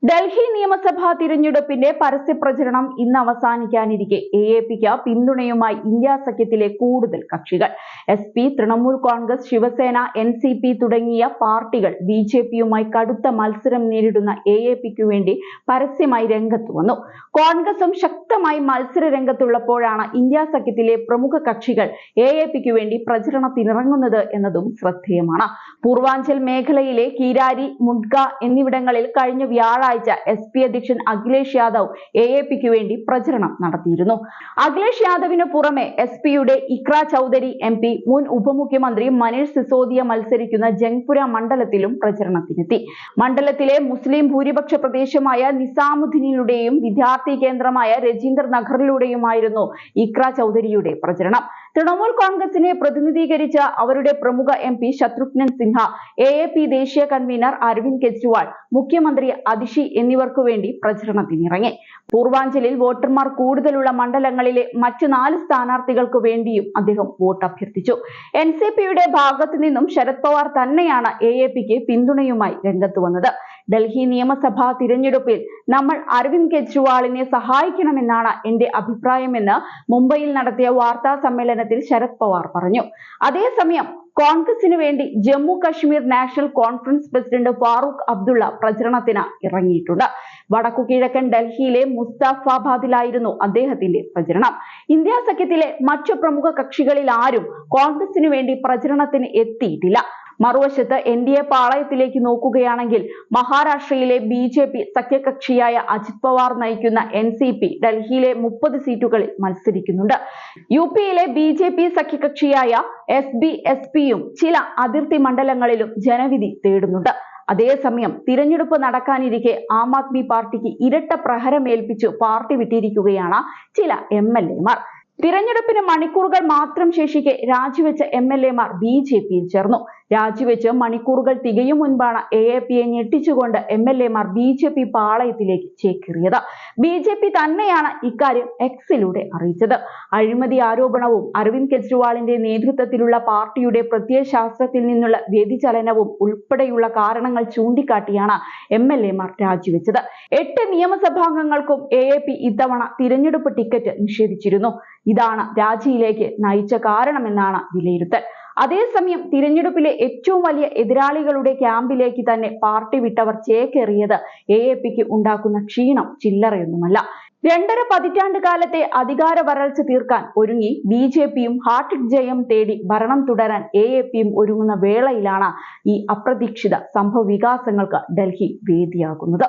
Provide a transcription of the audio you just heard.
ഡൽഹി നിയമസഭാ തിരഞ്ഞെടുപ്പിന്റെ പരസ്യപ്രചരണം ഇന്ന് അവസാനിക്കാനിരിക്കെ എ.എ.പിക്ക് പിന്തുണയുമായി ഇന്ത്യ സഖ്യത്തിലെ കൂടുതൽ കക്ഷികൾ. എസ്.പി, തൃണമൂൽ കോൺഗ്രസ്, ശിവസേന, എൻ.സി.പി തുടങ്ങിയ പാർട്ടികൾ ബി.ജെ.പിയുമായി കടുത്ത മത്സരം നേരിടുന്ന എ.എ.പിക്കു വേണ്ടി പരസ്യമായി രംഗത്ത് വന്നു. കോൺഗ്രസും ശക്തമായി മത്സര രംഗത്തുള്ളപ്പോഴാണ് ഇന്ത്യ സഖ്യത്തിലെ പ്രമുഖ കക്ഷികൾ എ.എ.പിക്കു വേണ്ടി പ്രചരണത്തിനിറങ്ങുന്നത് എന്നതും ശ്രദ്ധേയമാണ്. പൂർവാഞ്ചൽ മേഖലയിലെ കിരാരി, മുണ്ട്ക എന്നിവിടങ്ങളിൽ കഴിഞ്ഞ വ്യാഴാഴ്ച എസ്.പി അധ്യക്ഷൻ അഖിലേഷ് യാദവ് എ.എ.പിക്കു വേണ്ടി പ്രചരണം നടത്തിയിരുന്നു. അഖിലേഷ് യാദവിന് പുറമെ എസ്.പിയുടെ ഇക്ര ചൗധരി എം.പി, മുൻ ഉപമുഖ്യമന്ത്രി മനീഷ് സിസോദിയ മത്സരിക്കുന്ന ജംഗ്പുര മണ്ഡലത്തിലും പ്രചരണത്തിനെത്തി. മണ്ഡലത്തിലെ മുസ്ലിം ഭൂരിപക്ഷ പ്രദേശമായ നിസാമുദ്ദീനിലൂടെയും വിദ്യാർത്ഥി കേന്ദ്രമായ രജീന്ദർ നഗറിലൂടെയുമായിരുന്നു ഇക്ര ചൗധരിയുടെ പ്രചരണം. തൃണമൂൽ കോൺഗ്രസിനെ പ്രതിനിധീകരിച്ച അവരുടെ പ്രമുഖ എം.പി ശത്രുഘ്നൻ സിൻഹ, എ.എ.പി ദേശീയ കൺവീനർ അരവിന്ദ് കെജ്രിവാൾ, മുഖ്യമന്ത്രി അതിഷി എന്നിവർക്കു വേണ്ടി പ്രചരണത്തിനിറങ്ങി. പൂർവാഞ്ചലിൽ വോട്ടർമാർ കൂടുതലുള്ള മണ്ഡലങ്ങളിലെ മറ്റ് 4 സ്ഥാനാർത്ഥികൾക്ക് വേണ്ടിയും അദ്ദേഹം വോട്ട് അഭ്യർത്ഥിച്ചു. എൻ.സി.പിയുടെ ഭാഗത്തു നിന്നും ശരത് പവാർ തന്നെയാണ് എ.എ.പിക്ക് പിന്തുണയുമായി രംഗത്ത് വന്നത്. ഡൽഹി നിയമസഭാ തിരഞ്ഞെടുപ്പിൽ നമ്മൾ അരവിന്ദ് കെജ്രിവാളിനെ സഹായിക്കണമെന്നാണ് എന്റെ അഭിപ്രായമെന്ന് മുംബൈയിൽ നടത്തിയ വാർത്താ സമ്മേളനത്തിൽ ശരത് പവാർ പറഞ്ഞു. അതേസമയം കോൺഗ്രസിനു വേണ്ടി Jammu Kashmir national conference president Farooq Abdullah പ്രചരണത്തിന് ഇറങ്ങിയിട്ടുണ്ട്. വടക്കുകിഴക്കൻ ഡൽഹിയിലെ മുസ്തഫാബാദിലായിരുന്നു അദ്ദേഹത്തിന്റെ പ്രചരണം. ഇന്ത്യ സഖ്യത്തിലെ മറ്റു പ്രമുഖ കക്ഷികളിൽ ആരും കോൺഗ്രസിനു വേണ്ടി പ്രചരണത്തിന് എത്തിയിട്ടില്ല. മറുവശത്ത് എൻ.ഡി.എ പാളയത്തിലേക്ക് നോക്കുകയാണെങ്കിൽ മഹാരാഷ്ട്രയിലെ ബി.ജെ.പി സഖ്യകക്ഷിയായ അജിത് പവാർ നയിക്കുന്ന എൻ.സി.പി ഡൽഹിയിലെ 30 സീറ്റുകളിൽ മത്സരിക്കുന്നുണ്ട്. യു.പിയിലെ ബി.ജെ.പി സഖ്യകക്ഷിയായ എസ്.ബി.എസ്.പിയും ചില അതിർത്തി മണ്ഡലങ്ങളിലും ജനവിധി തേടുന്നുണ്ട്. അതേസമയം തിരഞ്ഞെടുപ്പ് നടക്കാനിരിക്കെ ആം ആദ്മി പാർട്ടിക്ക് ഇരട്ട പ്രഹരമേൽപ്പിച്ചു പാർട്ടി വിട്ടിരിക്കുകയാണ് ചില എം.എൽ.എമാർ. തിരഞ്ഞെടുപ്പിന് മണിക്കൂറുകൾ മാത്രം ശേഷിക്കെ രാജിവെച്ച എം.എൽ.എമാർ ബി.ജെ.പിയിൽ ചേർന്നു. രാജിവെച്ച് മണിക്കൂറുകൾ തികയും മുൻപാണ് എ.എ.പിയെ ഞെട്ടിച്ചുകൊണ്ട് എം.എൽ.എമാർ ബി.ജെ.പി പാളയത്തിലേക്ക് ചേക്കേറിയത്. ബി.ജെ.പി തന്നെയാണ് ഇക്കാര്യം എക്സിലൂടെ അറിയിച്ചത്. അഴിമതി ആരോപണവും അരവിന്ദ് കെജ്രിവാളിന്റെ നേതൃത്വത്തിലുള്ള പാർട്ടിയുടെ പ്രത്യയശാസ്ത്രത്തിൽ നിന്നുള്ള വ്യതിചലനവും ഉൾപ്പെടെയുള്ള കാരണങ്ങൾ ചൂണ്ടിക്കാട്ടിയാണ് എം.എൽ.എമാർ രാജിവെച്ചത്. 8 നിയമസഭാംഗങ്ങൾക്കും എ.എ.പി ഇത്തവണ തിരഞ്ഞെടുപ്പ് ടിക്കറ്റ് നിഷേധിച്ചിരുന്നു. ഇതാണ് രാജിയിലേക്ക് നയിച്ച കാരണമെന്നാണ് വിലയിരുത്തൽ. അതേസമയം തിരഞ്ഞെടുപ്പിലെ ഏറ്റവും വലിയ എതിരാളികളുടെ ക്യാമ്പിലേക്ക് തന്നെ പാർട്ടി വിട്ടവർ ചേക്കേറിയത് എ.എ.പിക്ക് ഉണ്ടാക്കുന്ന ക്ഷീണം ചില്ലറയൊന്നുമല്ല. 2.5 പതിറ്റാണ്ട് കാലത്തെ അധികാര വരൾച്ച തീർക്കാൻ ഒരുങ്ങി ബി.ജെ.പിയും ഹാട്രിക് ജയം തേടി ഭരണം തുടരാൻ എ.എ.പിയും ഒരുങ്ങുന്ന വേളയിലാണ് ഈ അപ്രതീക്ഷിത സംഭവ വികാസങ്ങൾക്ക് ഡൽഹി വേദിയാകുന്നത്.